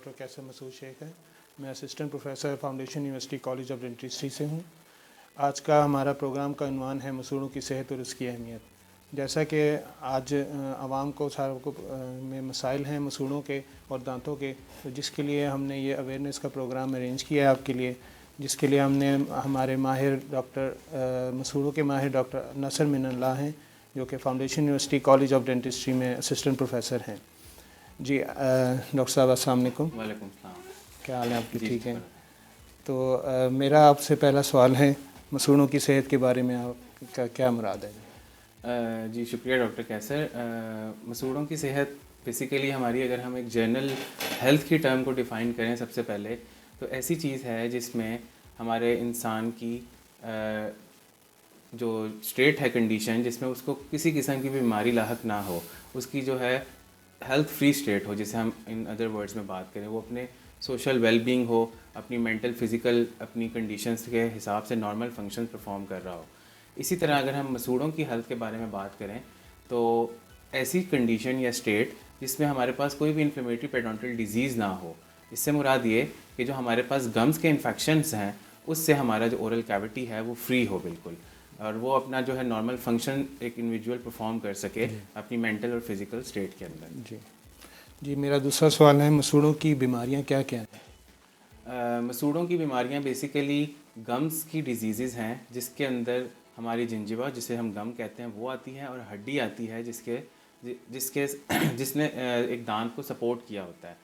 Doctor कैसर मसूद शेख है। मैं assistant professor foundation university college of dentistry से हूँ। आज का हमारा प्रोग्राम का उन्वान है मसूड़ों की सेहत और उसकी अहमियत। जैसा कि आज आवाम को सारों को में मसाइल हैं मसूड़ों के और दांतों के, तो जिसके लिए हमने ये अवेयरनेस का प्रोग्राम अरेंज किया है आपके लिए, जिसके लिए हमने हमारे माहिर डॉक्टर मसूड़ों के माहिर डॉक्टर नसर मिनल्लाह हैं, जो कि foundation university college of dentistry में असिस्टेंट प्रोफेसर हैं। जी डॉक्टर साहब अस्सलाम वालेकुम। वालेकुम सलाम। क्या हाल है आपकी? ठीक है। तो मेरा आपसे पहला सवाल है, मसूड़ों की सेहत के बारे में आपका क्या मुराद है? जी शुक्रिया डॉक्टर कैसर। मसूड़ों की सेहत बेसिकली हमारी, अगर हम एक जनरल हेल्थ की टर्म को डिफ़ाइन करें सबसे पहले, तो ऐसी चीज़ है जिसमें हमारे इंसान की जो स्टेट है, कंडीशन जिसमें उसको किसी किस्म की बीमारी लाहक ना हो, उसकी जो है हेल्थ फ्री स्टेट हो, जिसे हम इन अदर वर्ड्स में बात करें, वो अपने सोशल वेलबींग हो, अपनी मेंटल फिज़िकल अपनी कंडीशंस के हिसाब से नॉर्मल फंक्शन परफॉर्म कर रहा हो। इसी तरह अगर हम मसूड़ों की हेल्थ के बारे में बात करें, तो ऐसी कंडीशन या स्टेट जिसमें हमारे पास कोई भी इन्फ्लेमेटरी पेरिडोन्टल डिजीज़ ना हो। इससे मुराद ये कि जो हमारे पास गम्स के इन्फेक्शंस हैं, उससे हमारा जो ओरल कैविटी है वो फ्री हो बिल्कुल, और वो अपना जो है नॉर्मल फंक्शन एक इंडिविजुअल परफॉर्म कर सके अपनी मेंटल और फिज़िकल स्टेट के अंदर। जी मेरा दूसरा सवाल है, मसूड़ों की बीमारियां क्या क्या हैं? मसूड़ों की बीमारियां बेसिकली गम्स की डिजीज़ हैं, जिसके अंदर हमारी जिंजिवा, जिसे हम गम कहते हैं, वो आती है, और हड्डी आती है जिसके जिसके जिसने एक दांत को सपोर्ट किया होता है।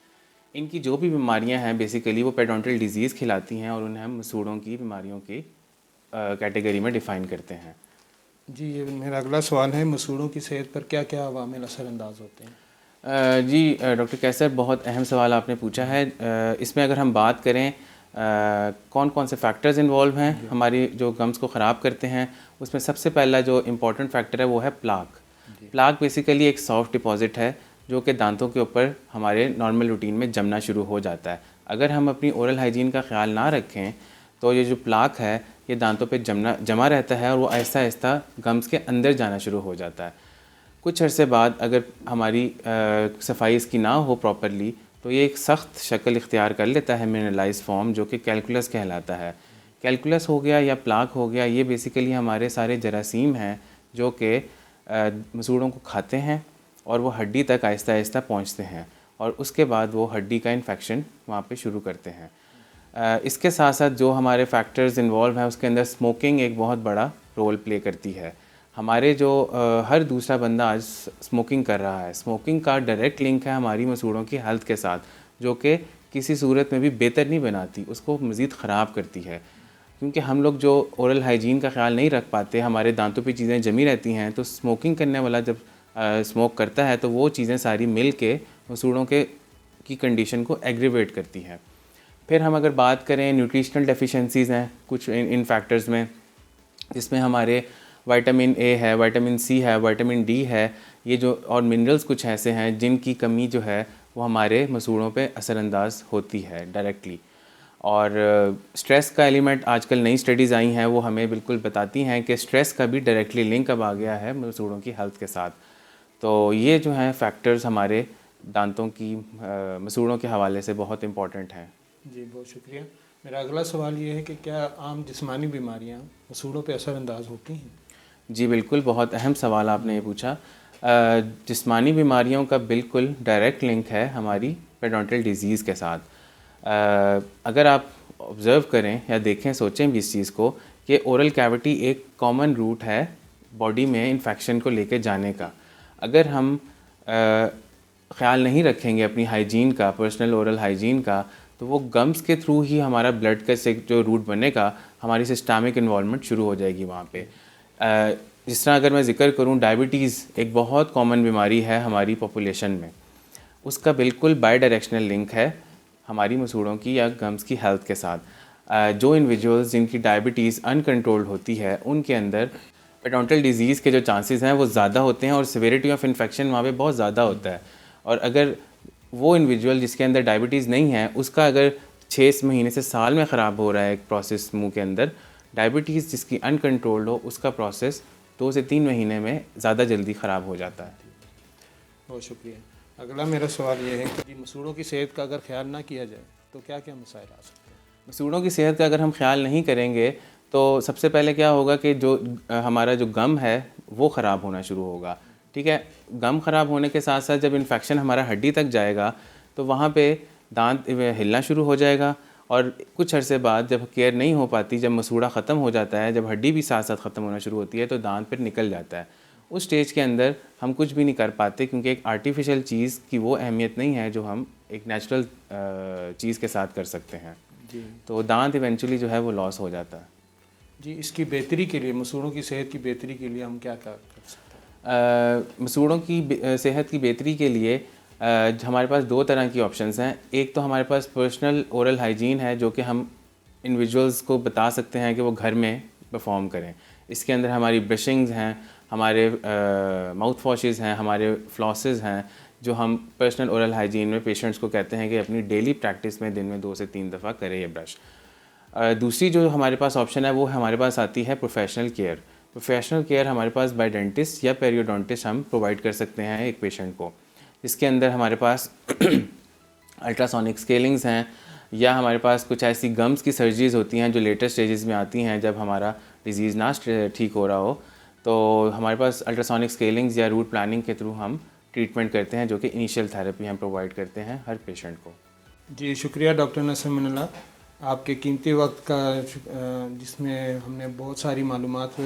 इनकी जो भी बीमारियां हैं बेसिकली वो पेरिडोन्टल डिजीज़ खिलाती हैं, और उन्हें हम मसूड़ों की बीमारियों की कैटेगरी में डिफ़ाइन करते हैं। जी ये मेरा अगला सवाल है, मसूड़ों की सेहत पर क्या क्या अवामिल असरअंदाज होते हैं? जी डॉक्टर कैसर, बहुत अहम सवाल आपने पूछा है। इसमें अगर हम बात करें कौन कौन से फैक्टर्स इन्वॉल्व हैं हमारी जो गम्स को ख़राब करते हैं, उसमें सबसे पहला जो इम्पॉर्टेंट फैक्टर है वो है प्लाक। प्लाक बेसिकली एक सॉफ्ट डिपॉजिट है जो कि दांतों के ऊपर हमारे नॉर्मल रूटीन में जमना शुरू हो जाता है। अगर हम अपनी ओरल हाइजीन का ख्याल ना रखें तो ये जो प्लाक है ये दांतों पे जमा रहता है, और वो आहिस्ता आहिस्ता गम्स के अंदर जाना शुरू हो जाता है। कुछ अरसे बाद अगर हमारी सफाई इसकी ना हो प्रॉपरली, तो ये एक सख्त शक्ल इख्तियार कर लेता है, मिनरलाइज फॉर्म, जो कि कैलकुलस कहलाता है। कैलकुलस हो गया या प्लाक हो गया, ये बेसिकली हमारे सारे जरासीम हैं जो कि मसूड़ों को खाते हैं और वो हड्डी तक आहिस्ता आहिस्ता पहुँचते हैं, और उसके बाद वो हड्डी का इन्फेक्शन वहाँ पे शुरू करते हैं। इसके साथ साथ जो हमारे फैक्टर्स इन्वॉल्व हैं उसके अंदर स्मोकिंग एक बहुत बड़ा रोल प्ले करती है। हमारे जो हर दूसरा बंदा आज स्मोकिंग कर रहा है, स्मोकिंग का डायरेक्ट लिंक है हमारी मसूड़ों की हेल्थ के साथ, जो कि किसी सूरत में भी बेहतर नहीं बनाती, उसको मज़ीद ख़राब करती है। क्योंकि हम लोग जो ओरल हाइजीन का ख्याल नहीं रख पाते, हमारे दांतों पे चीज़ें जमी रहती हैं, तो स्मोकिंग करने वाला जब स्मोक करता है तो वो चीज़ें सारी मिल के मसूड़ों के की कंडीशन को एग्रीवेट करती हैं। फिर हम अगर बात करें, न्यूट्रिशनल डेफिशिएंसीज़ हैं कुछ इन फैक्टर्स में, जिसमें हमारे विटामिन ए है, विटामिन सी है, विटामिन डी है, ये जो और मिनरल्स कुछ ऐसे हैं जिनकी कमी जो है वो हमारे मसूड़ों पे असरअंदाज होती है डायरेक्टली। और स्ट्रेस का एलिमेंट, आजकल नई स्टडीज़ आई हैं वो हमें बिल्कुल बताती हैं कि स्ट्रेस का भी डायरेक्टली लिंक अब आ गया है मसूड़ों की हेल्थ के साथ। तो ये जो हैं फैक्टर्स हमारे दांतों की मसूड़ों के हवाले से बहुत इम्पॉर्टेंट हैं। जी बहुत शुक्रिया। मेरा अगला सवाल ये है कि क्या आम जिस्मानी बीमारियां मसूड़ों पे असरअंदाज होती हैं? जी बिल्कुल, बहुत अहम सवाल आपने ये पूछा। जिस्मानी बीमारियों का बिल्कुल डायरेक्ट लिंक है हमारी पेरिडोन्टल डिजीज़ के साथ। अगर आप ऑब्ज़र्व करें या देखें, सोचें भी इस चीज़ को कि ओरल कैविटी एक कॉमन रूट है बॉडी में इन्फेक्शन को लेके जाने का। अगर हम ख़्याल नहीं रखेंगे अपनी हाइजीन का, पर्सनल ओरल हाइजीन का, तो वो गम्स के थ्रू ही हमारा ब्लड का से जो रूट बनेगा, हमारी सिस्टमिक इन्वॉल्वमेंट शुरू हो जाएगी वहाँ पे। जिस तरह अगर मैं ज़िक्र करूँ, डायबिटीज़ एक बहुत कॉमन बीमारी है हमारी पॉपुलेशन में, उसका बिल्कुल बाई डायरेक्शनल लिंक है हमारी मसूड़ों की या गम्स की हेल्थ के साथ। जो इंडिविजुअल्स जिनकी डायबिटीज़ अनकंट्रोल्ड होती है, उनके अंदर पेरिडोन्टल डिजीज़ के जो चांसेस हैं वो ज़्यादा होते हैं, और सिविरिटी ऑफ इन्फेक्शन वहाँ पे बहुत ज़्यादा होता है। और अगर वो इंडिविजुअल जिसके अंदर डायबिटीज़ नहीं है, उसका अगर 6 महीने से साल में ख़राब हो रहा है एक प्रोसेस मुंह के अंदर, डायबिटीज़ जिसकी अनकंट्रोल्ड हो, उसका प्रोसेस 2 से 3 महीने में ज़्यादा जल्दी ख़राब हो जाता है। बहुत शुक्रिया। अगला मेरा सवाल ये है कि मसूड़ों की सेहत का अगर ख्याल ना किया जाए तो क्या क्या मसाइल आ सकते हैं? मसूड़ों की सेहत का अगर हम ख्याल नहीं करेंगे तो सबसे पहले क्या होगा कि जो हमारा जो गम है वो ख़राब होना शुरू होगा। ठीक है, गम ख़राब होने के साथ साथ जब इन्फेक्शन हमारा हड्डी तक जाएगा तो वहाँ पे दांत हिलना शुरू हो जाएगा, और कुछ अरसे बाद जब केयर नहीं हो पाती, जब मसूड़ा ख़त्म हो जाता है, जब हड्डी भी साथ साथ ख़त्म होना शुरू होती है तो दांत फिर निकल जाता है। उस स्टेज के अंदर हम कुछ भी नहीं कर पाते, क्योंकि एक आर्टिफिशियल चीज़ की वो अहमियत नहीं है जो हम एक नेचुरल चीज़ के साथ कर सकते हैं। जी तो दांत इवेंचुअली जो है वो लॉस हो जाता है। जी, इसकी बेहतरी के लिए, मसूड़ों की सेहत की बेहतरी के लिए हम क्या क्या कर सकते हैं? मसूड़ों की सेहत की बेहतरी के लिए हमारे पास दो तरह की ऑप्शंस हैं। एक तो हमारे पास पर्सनल ओरल हाइजीन है, जो कि हम इंडिविजुअल्स को बता सकते हैं कि वो घर में परफॉर्म करें। इसके अंदर हमारी ब्रशिंग्स हैं, हमारे माउथ वॉशेज़ हैं, हमारे फ्लॉसेस हैं, जो हम पर्सनल ओरल हाइजीन में पेशेंट्स को कहते हैं कि अपनी डेली प्रैक्टिस में दिन में 2 से 3 दफ़ा करें ये ब्रश। दूसरी जो हमारे पास ऑप्शन है वो हमारे पास आती है प्रोफेशनल केयर। प्रोफेशनल केयर हमारे पास बाय डेंटिस्ट या पेरियोडोंटिस्ट हम प्रोवाइड कर सकते हैं एक पेशेंट को। इसके अंदर हमारे पास अल्ट्रासोनिक स्केलिंग्स हैं, या हमारे पास कुछ ऐसी गम्स की सर्जरीज़ होती हैं जो लेटर स्टेजेस में आती हैं जब हमारा डिजीज़ ना ठीक हो रहा हो, तो हमारे पास अल्ट्रासोनिक स्केलिंग्स या रूट प्लानिंग के थ्रू हम ट्रीटमेंट करते हैं, जो कि इनिशियल थेरेपी हम प्रोवाइड करते हैं हर पेशेंट को। जी शुक्रिया डॉक्टर नसीर मिनल्ला, आपके कीमती वक्त का जिसमें हमने बहुत सारी मालूमात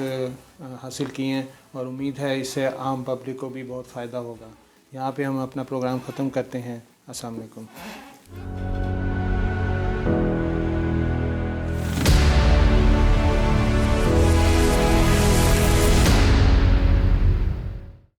हासिल की हैं, और उम्मीद है इससे आम पब्लिक को भी बहुत फ़ायदा होगा। यहाँ पे हम अपना प्रोग्राम ख़त्म करते हैं। अस्सलाम वालेकुम।